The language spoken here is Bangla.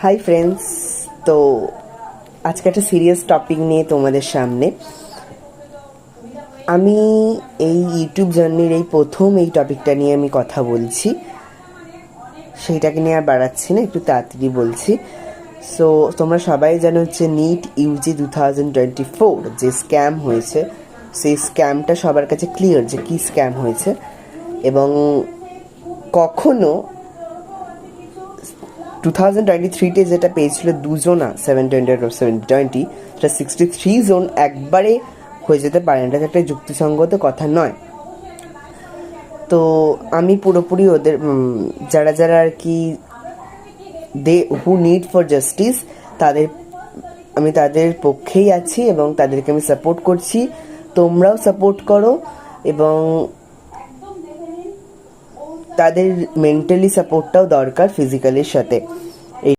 হাই ফ্রেন্ডস, তো আজকে একটা সিরিয়াস টপিক নিয়ে তোমাদের সামনে। আমি এই ইউটিউব জার্নির প্রথম এই টপিকটা নিয়ে আমি কথা বলছি, সেইটাকে নিয়ে আর বাড়াচ্ছি না, একটু তাড়াতাড়ি বলছি। সো তোমরা সবাই জানো হচ্ছে নিট ইউজি 2024 যে স্ক্যাম হয়েছে, সেই স্ক্যামটা সবার কাছে ক্লিয়ার যে কী স্ক্যাম হয়েছে। এবং কখনো 2023-তে যেটা পেয়েছিল দুজনা 720 সেটা 63 জন একবারে হয়ে যেতে পারে, এটা একটা যুক্তিসঙ্গত কথা নয়। তো আমি পুরোপুরি ওদের যারা যারা আর কি হু নিড ফর জাস্টিস আমি তাদের পক্ষেই আছি এবং তাদেরকে আমি সাপোর্ট করছি। তোমরাও সাপোর্ট করো এবং তাদের মেন্টালি সাপোর্টটাও দরকার ফিজিক্যালির সাথে।